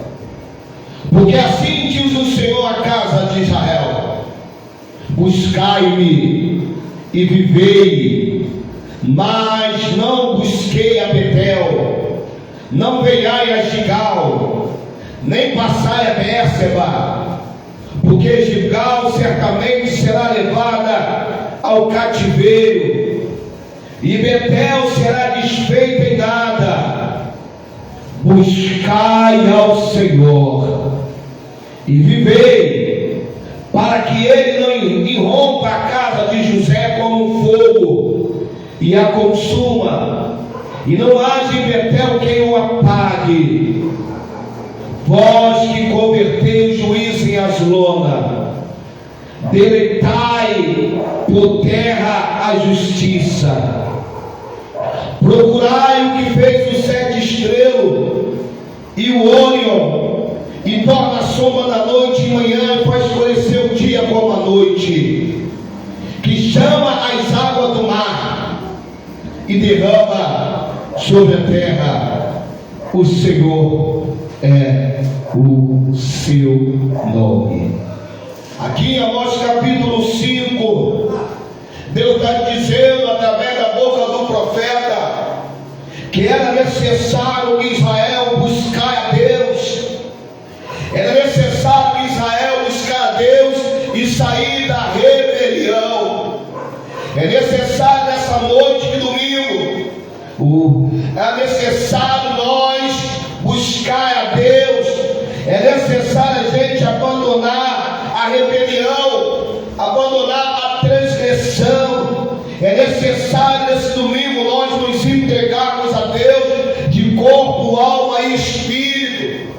Speaker 1: Porque assim diz o Senhor à casa de Israel: buscai-me e vivei, mas não busquei a Betel, não venhai a Gigal, nem passai a Bérseba, porque Gigal certamente será levada ao cativeiro, e Betel será desfeita em nada. Buscai ao Senhor e vivei, para que ele não irrompa a casa de José como um fogo e a consuma, e não haja em Betel quem o apague. Vós que convertei o juízo em Aslona,
Speaker 2: Deleitai por terra a justiça. Procurai o que fez o 7 estrelo e o Órion, e torna a sombra da noite e manhã, e faz escurecer o dia como a noite, que chama as águas do mar e derrama sobre a terra. O Senhor é o seu nome. Aqui em Amós capítulo 5, Deus está dizendo através da boca do profeta que era necessário que Israel buscar a Deus. Era necessário que Israel buscar a Deus e sair da rebelião. É necessário nessa noite de domingo, é necessário nós buscar a Deus. É necessário a gente abandonar a rebelião, abandonar a transgressão. É necessário nesse domingo nós nos entregarmos a Deus de corpo, alma e espírito.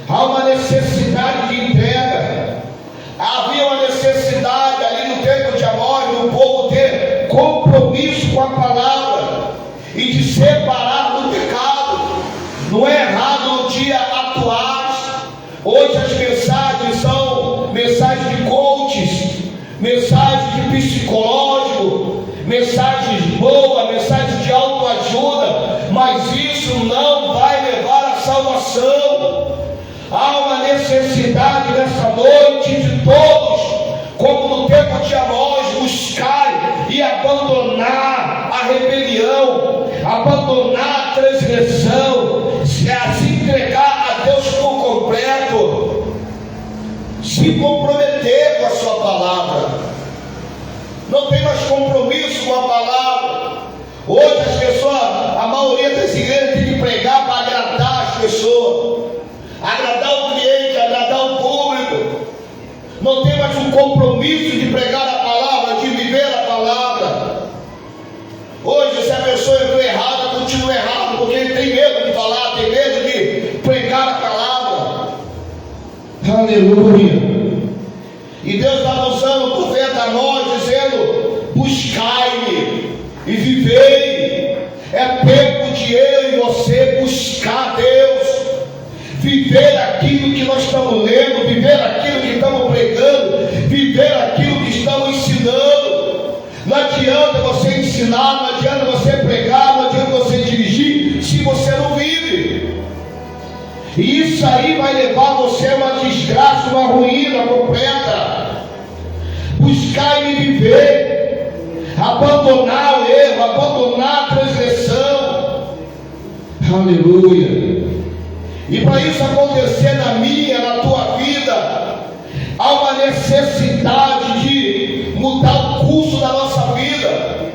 Speaker 2: Há uma necessidade de entrega. Havia uma necessidade ali no tempo de Amós, do povo ter compromisso com a palavra e de separar do pecado. Não é errado no dia atuais. Hoje as mensagens são mensagens de coaches, mensagens de psicológico, mensagens boas, mensagens de autoajuda, mas isso não vai levar à salvação. Há uma necessidade nessa noite de todos, como no tempo de Amós, buscar e abandonar a rebelião, abandonar a transgressão, se entregar a Deus por completo, se comprometer com a sua palavra. Não tem mais compromisso com a palavra. Hoje as pessoas, a maioria das igrejas tem que pregar para agradar as pessoas, agradar o cliente, agradar o público. Não tem mais um compromisso de pregar a palavra, de viver a palavra. Hoje, se a pessoa entrou errada, continua errado, porque ele tem medo de falar, tem medo de pregar a palavra. Aleluia. E Deus está usando o profeta Amós, dizendo: buscai-me e vivei. É tempo de eu e você buscar Deus, viver aquilo que nós estamos lendo, viver aquilo que estamos pregando, viver aquilo que estamos ensinando. Não adianta você ensinar, não adianta você pregar, não adianta você dirigir, se você não vive. E isso aí vai levar você a uma desgraça, uma ruína completa. Buscar e viver, abandonar o erro, abandonar a transgressão. Aleluia. E para isso acontecer na minha, na tua vida, há uma necessidade de mudar o curso da nossa vida.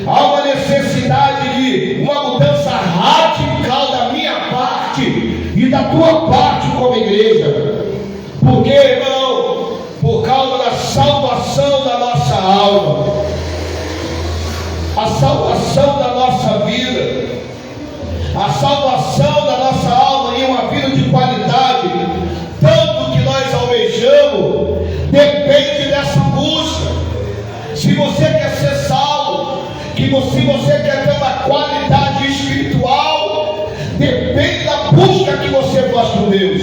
Speaker 2: Há uma necessidade de uma mudança radical da minha parte e da tua parte como igreja. Porque, irmão, por causa da salvação da nossa alma, a salvação da nossa vida, a salvação da nossa alma e uma vida de qualidade, tanto que nós almejamos, depende dessa busca. Se você quer ser salvo, se você quer ter uma qualidade espiritual, depende da busca que você faz com Deus,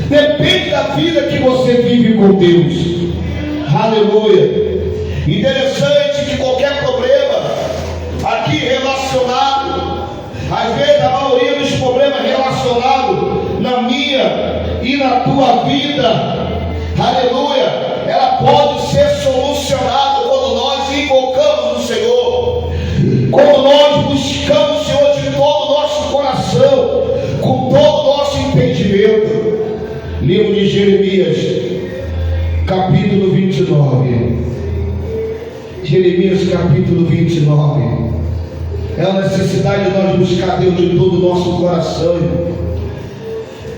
Speaker 2: depende da vida que você vive com Deus. Aleluia. Interessante que qualquer problema aqui relacionado, às vezes a maioria dos problemas relacionados na minha e na tua vida, aleluia, ela pode ser solucionada quando nós invocamos o Senhor, quando nós buscamos o Senhor de todo o nosso coração, com todo o nosso entendimento. Livro de Jeremias, capítulo 29. Jeremias, capítulo 29. É a necessidade de nós buscar Deus de todo o nosso coração.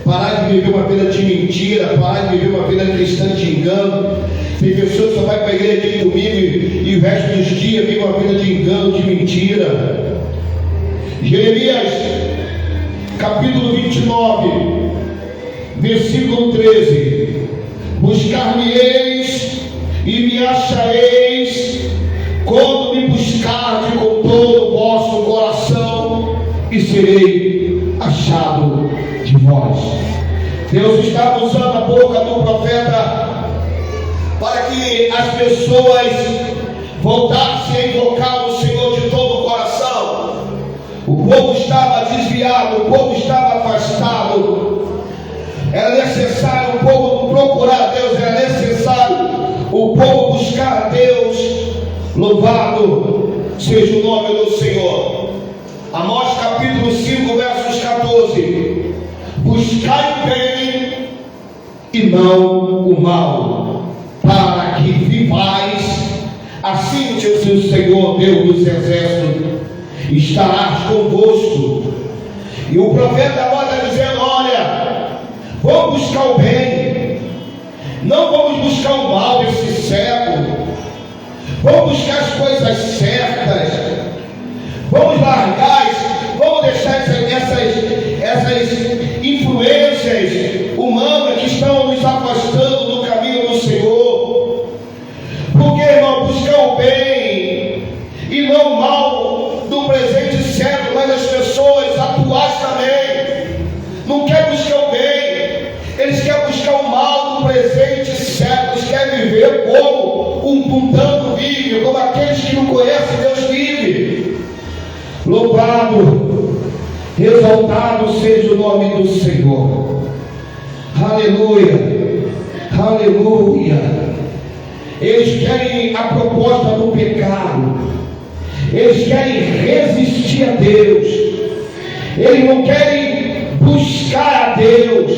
Speaker 2: Parar de viver uma vida de mentira, parar de viver uma vida cristã de engano. Tem pessoas que só vai para a igreja de domingo e o resto dos dias vive uma vida de engano, de mentira. Jeremias, capítulo 29, versículo 13: buscar-me-eis e me achareis quando me buscardes com todo o vosso coração, e serei achado de vós. Deus estava usando a boca do profeta para que as pessoas voltassem a invocar o Senhor de todo o coração. O povo estava desviado, o povo estava afastado. Era necessário o povo procurar a Deus, era necessário o povo buscar a Deus. Louvado seja o nome do Senhor. Amós capítulo 5, versos 14. Buscai o bem e não o mal, para que vivais. Assim diz o Senhor Deus dos exércitos: estarás convosco. E o profeta agora está dizendo: olha, vamos buscar o bem, não vamos buscar o mal desse século. Vamos buscar as coisas certas, vamos largar, vamos deixar essas influências humanas que estão nos afastando do caminho do Senhor. Porque, irmão, buscar o bem e não o mal do presente século, mas as pessoas atuais também não querem buscar o bem, eles querem buscar o mal do presente século, eles querem viver como um tanto vive, como aqueles que não conhecem Deus vive. Louvado, exaltado seja o nome do Senhor. Aleluia, aleluia. Eles querem a proposta do pecado, eles querem resistir a Deus, eles não querem buscar a Deus,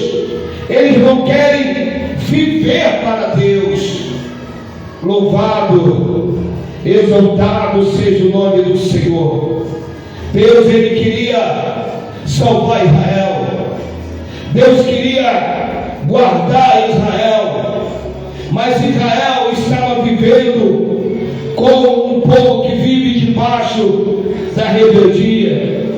Speaker 2: eles não querem viver para Deus. Louvado, exaltado seja o nome do Senhor. Deus, Ele queria salvar Israel, Deus queria guardar Israel, mas Israel estava vivendo como um povo que vive debaixo da rebeldia.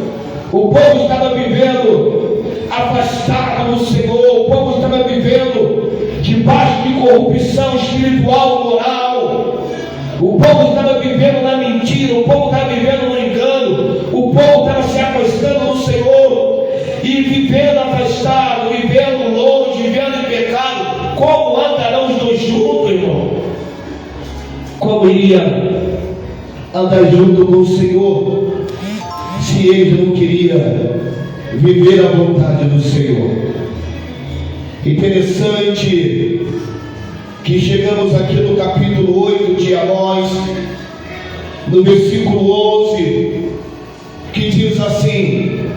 Speaker 2: O povo estava vivendo afastado do Senhor, o povo estava vivendo debaixo de corrupção espiritual, moral. O povo estava vivendo na mentira, o povo estava vivendo no engano, o povo estava se afastando do Senhor e vivendo afastado, vivendo longe, vivendo em pecado. Como andarão os dois juntos, irmão? Como iria andar junto com o Senhor se ele não queria viver a vontade do Senhor? Interessante que chegamos aqui no capítulo 8 de Amós, no versículo 11, que diz assim: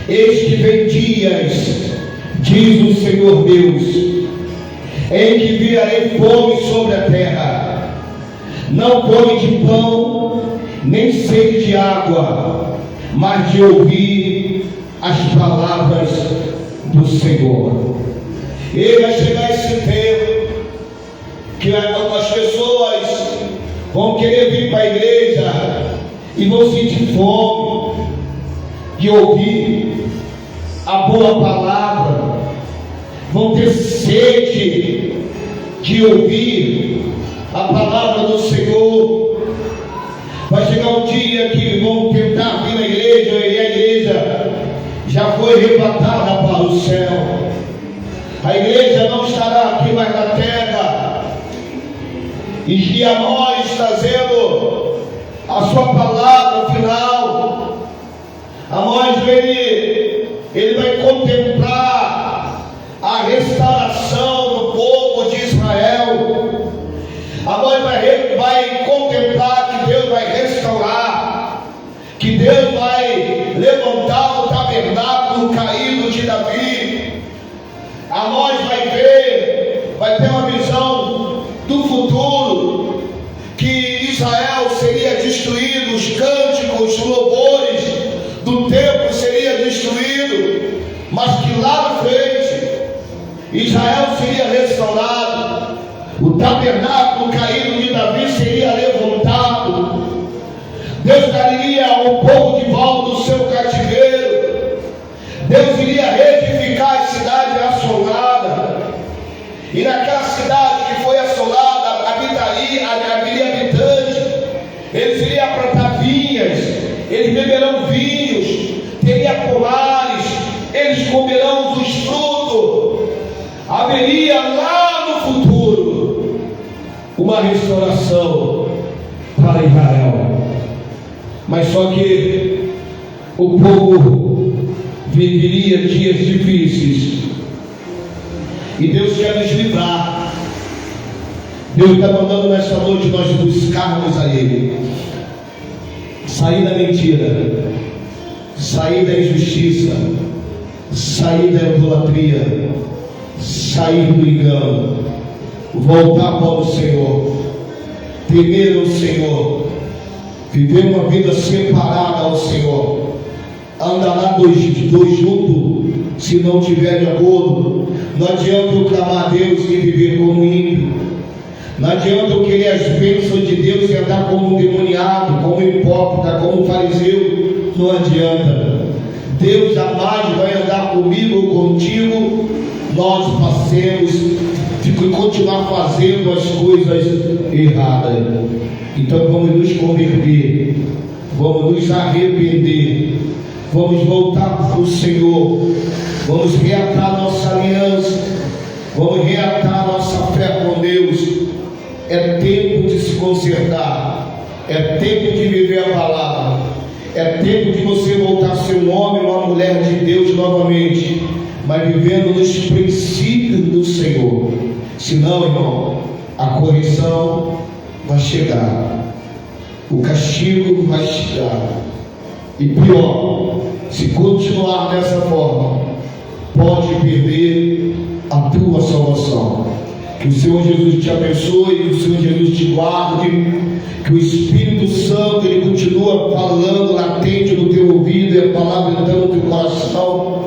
Speaker 2: eis que vem dias, diz o Senhor Deus, em que virarei fome sobre a terra, não fome de pão, nem sede de água, mas de ouvir as palavras do Senhor. E vai chegar esse tempo que as pessoas vão querer vir para a igreja e vão sentir fome de ouvir a boa palavra, vão ter sede de ouvir a palavra do Senhor. Vai chegar um dia que vão tentar vir na igreja e a igreja já foi arrebatada para o céu. A igreja não estará aqui mais na terra. E Amós trazendo a sua palavra final. Amós ele vai contemplar a restauração do povo de Israel. Amós vai contemplar que Deus vai restaurar, que Deus vai levantar o tabernáculo caído de Davi. Amós vai ter uma visão do futuro, que Israel seria destruído, os cânticos, os louvores do templo seria destruído, mas que lá na frente Israel seria restaurado, o tabernáculo caído de Davi seria levantado, Deus daria ao povo de volta do seu cativeiro, Deus iria reedificar a cidade assolada, e naquela cidade que foi assolada habitaria eles beberão vinhos, teria pomares, eles comerão dos frutos. Haveria lá no futuro uma restauração para Israel. Mas só que o povo viveria dias difíceis, e Deus quer nos livrar. Deus está mandando nessa noite nós buscarmos a Ele, sair da mentira, sair da injustiça, sair da idolatria, sair do engano, voltar para o Senhor, temer o Senhor, viver uma vida separada ao Senhor. Andará dois juntos se não tiver de acordo. Não adianta eu clamar a Deus e viver como ímpio. Não adianta eu querer as bênçãos de Deus e andar como um demoniado, como um hipócrita, como um fariseu. Não adianta. Deus jamais vai andar comigo ou contigo. Nós passemos de continuar fazendo as coisas erradas. Então vamos nos converter, vamos nos arrepender, vamos voltar para o Senhor, vamos reatar nossa aliança, vamos reatar nossa fé com Deus. É tempo de se consertar, é tempo de viver a palavra, é tempo de você voltar a ser um homem ou uma mulher de Deus novamente, mas vivendo nos princípios do Senhor. Senão, irmão, a correção vai chegar, o castigo vai chegar, e pior, se continuar dessa forma, pode perder a tua salvação. Que o Senhor Jesus te abençoe, que o Senhor Jesus te guarde, que o Espírito Santo ele continua falando latente no teu ouvido, e a palavra entrando no teu coração,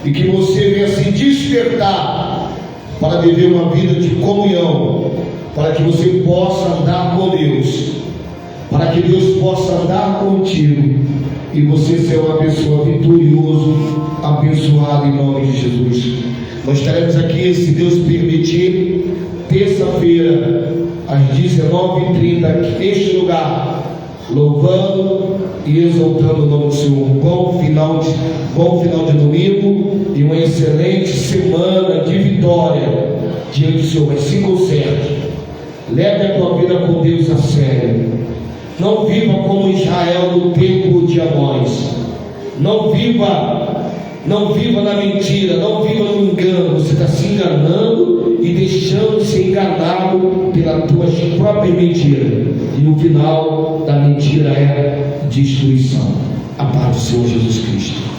Speaker 2: e que você venha se despertar para viver uma vida de comunhão, para que você possa andar com Deus, para que Deus possa andar contigo, e você ser uma pessoa vitorioso, abençoado em nome de Jesus. Nós estaremos aqui, se Deus permitir, terça-feira, às 19h30, aqui neste lugar, louvando e exaltando o nome do Senhor. Bom final de domingo e uma excelente semana de vitória diante do Senhor. Mas se conserte, leve a tua vida com Deus a sério. Não viva como Israel no tempo de Amós. Não viva na mentira, não viva no engano. Você está se enganando e deixando de ser enganado pelas tuas próprias mentiras. E o final da mentira é destruição. A paz do Senhor Jesus Cristo.